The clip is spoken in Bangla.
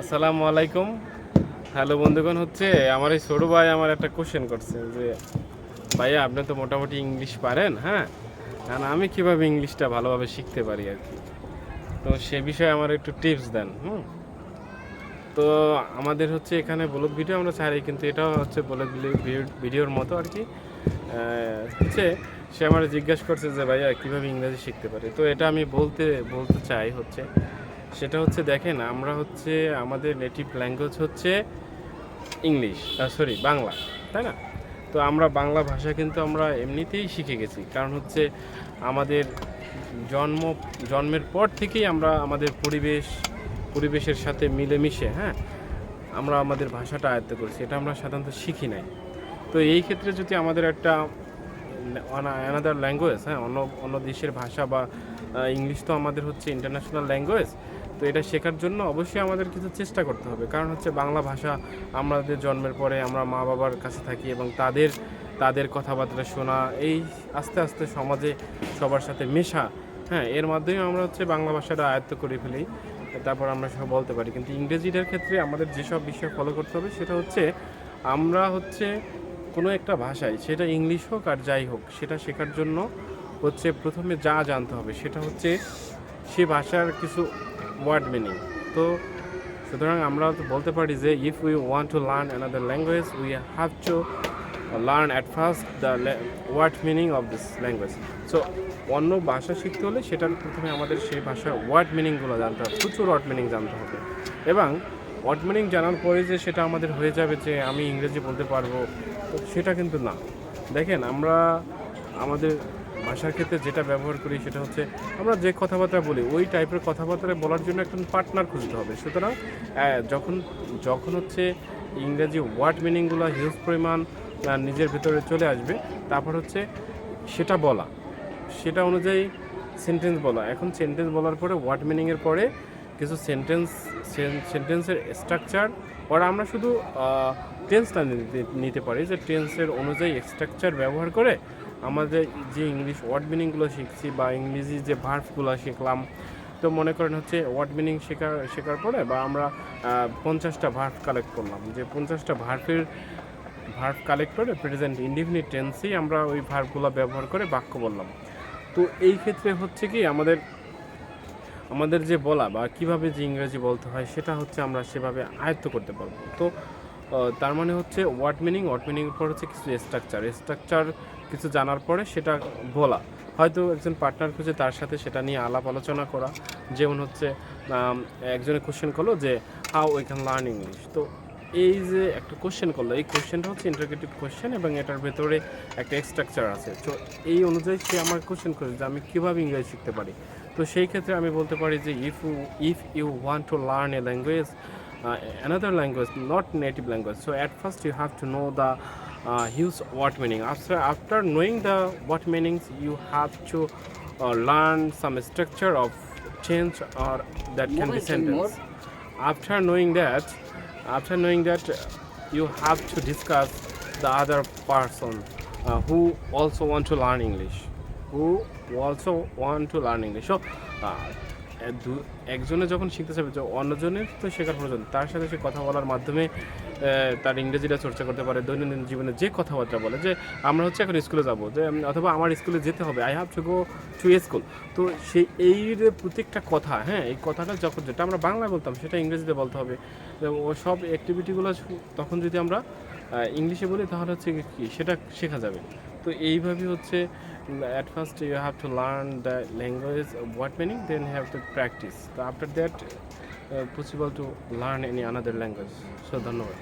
আসসালামু আলাইকুম। হ্যালো বন্ধুগণ, আমার এই ছোট ভাই আমার একটা কোশ্চেন করছে যে ভাইয়া আপনি তো মোটামুটি ইংলিশ পারেন, হ্যাঁ, আর আমি কিভাবে ইংলিশটা ভালোভাবে শিখতে পারি আর কি। তো সে বিষয়ে আমার একটু টিপস দেন। তো আমাদের এখানে ব্লগ ভিডিও আমরা ছাড়ি, কিন্তু এটাও ব্লগ ভিডিওর মতো আর কি। সে আমার জিজ্ঞাসা করছে যে ভাইয়া কীভাবে ইংরেজি শিখতে পারে। তো এটা আমি বলতে বলতে চাই সেটা দেখেন, আমরা আমাদের native language English, sorry Bangla, তাই না? তো আমরা বাংলা ভাষা কিন্তু আমরা এমনিতেই শিখে গেছি, কারণ আমাদের জন্মের পর থেকেই আমরা আমাদের পরিবেশের সাথে মিলেমিশে, হ্যাঁ, আমরা আমাদের ভাষাটা আয়ত্ত করেছি, এটা আমরা সাধারণত শিখি নাই। তো এই ক্ষেত্রে যদি আমাদের একটা অ্যানাদার ল্যাঙ্গুয়েজ, হ্যাঁ, অন্য অন্য দেশের ভাষা বা ইংলিশ তো আমাদের ইন্টারন্যাশনাল ল্যাঙ্গুয়েজ, তো এটা শেখার জন্য অবশ্যই আমাদের কিছু চেষ্টা করতে হবে। কারণ বাংলা ভাষা আমাদের জন্মের পরে আমরা মা বাবার কাছে থাকি এবং তাদের কথাবার্তা শোনা, এই আস্তে আস্তে সমাজে সবার সাথে মেশা, হ্যাঁ, এর মাধ্যমে আমরা বাংলা ভাষাটা আয়ত্ত করে ফেলি, তারপর আমরা সব বলতে পারি। কিন্তু ইংরেজিটার ক্ষেত্রে আমাদের যেসব বিষয় ফলো করতে হবে সেটা আমরা কোনো একটা ভাষায়, সেটা ইংলিশ হোক আর যাই হোক, সেটা শেখার জন্য প্রথমে যা জানতে হবে সেটা সে ভাষার কিছু ওয়ার্ড মিনিং। তো সুতরাং আমরা তো বলতে পারি যে if we want to learn another language we have to learn at first the word meaning of this language. So অন্য ভাষা শিখতে হলে সেটার প্রথমে আমাদের সেই ভাষার ওয়ার্ড মিনিংগুলো জানতে হবে, প্রচুর ওয়ার্ড মিনিং জানতে হবে। এবং ওয়ার্ড মিনিং জানার পরে যে সেটা আমাদের হয়ে যাবে যে আমি ইংরেজি বলতে পারবো, তো সেটা কিন্তু না। দেখেন, আমরা আমাদের ভাষার ক্ষেত্রে যেটা ব্যবহার করি সেটা আমরা যে কথাবার্তা বলি ওই টাইপের কথাবার্তা বলার জন্য একটা পার্টনার খুঁজতে হবে। সুতরাং যখন যখন ইংরেজি ওয়ার্ড মিনিংগুলো হিউজ পরিমাণ নিজের ভিতরে চলে আসবে, তারপর সেটা বলা, সেটা অনুযায়ী সেন্টেন্স বলা। এখন সেন্টেন্স বলার পরে ওয়ার্ড মিনিংয়ের পরে কিছু সেন্টেন্সের স্ট্রাকচার, ওরা আমরা শুধু টেন্সটা নিতে পারি, যে টেন্সের অনুযায়ী স্ট্রাকচার ব্যবহার করে আমাদের যে ইংলিশ ওয়ার্ড মিনিংগুলো শিখছি বা ইংরেজি যে ভার্বগুলো শিখলাম, তো মনে করেন ওয়ার্ড মিনিং শেখার পরে বা আমরা 50টা ভার্ব কালেক্ট করলাম, যে 50টা ভার্ব কালেক্ট করে প্রেজেন্ট ইনডিফিনিট টেন্সেই আমরা ওই ভার্বগুলো ব্যবহার করে বাক্য বললাম। তো এই ক্ষেত্রে কি আমাদের যে বলা বা কিভাবে যে ইংরেজি বলতে হয় সেটা আমরা সেভাবে আয়ত্ত করতে পারবো। তো তার মানে ওয়ার্ড মিনিংয়ের পর কিছু স্ট্রাকচার কিছু জানার পরে সেটা বলা, হয়তো একজন পার্টনার খুঁজে তার সাথে সেটা নিয়ে আলাপ আলোচনা করা। যেমন একজনে কোশ্চেন করলো যে how we can learn English. তো এই যে একটা কোশ্চেন করলো, এই কোশ্চেনটা ইন্টারোগেটিভ কোশ্চেন এবং এটার ভেতরে একটা স্ট্রাকচার আছে। তো এই অনুযায়ী সে আমার কোশ্চেন করে যে আমি কীভাবে ইংরেজি শিখতে পারি। তো সেই ক্ষেত্রে আমি বলতে পারি যে if you want to learn a language, another language, not native language, so at first you have to know the huge word meaning. After knowing the word meanings, you have to learn some structure of change or that can be sentence. After knowing that, you have to discuss the other person who also want to learn English, so একজনে যখন শিখতে চাইবে, অন্যজনের তো শেখার প্রয়োজন, তার সাথে সে কথা বলার মাধ্যমে তার ইংরেজিটা চর্চা করতে পারে। দৈনন্দিন জীবনে যে কথাবার্তা বলে, যে আমরা এখন স্কুলে যাব, যে অথবা আমার স্কুলে যেতে হবে, I have to go to school. তো সেই এই যে প্রত্যেকটা কথা, হ্যাঁ, এই কথাটা যেটা আমরা বাংলায় বলতাম সেটা ইংরেজিতে বলতে হবে। ও সব অ্যাক্টিভিটিগুলো তখন যদি আমরা ইংলিশে বলি তাহলে কি সেটা শেখা যাবে। তো এইভাবেই at first you have to learn the language what meaning, then you have to practice. So after that possible to learn any another language. So ধন্যবাদ।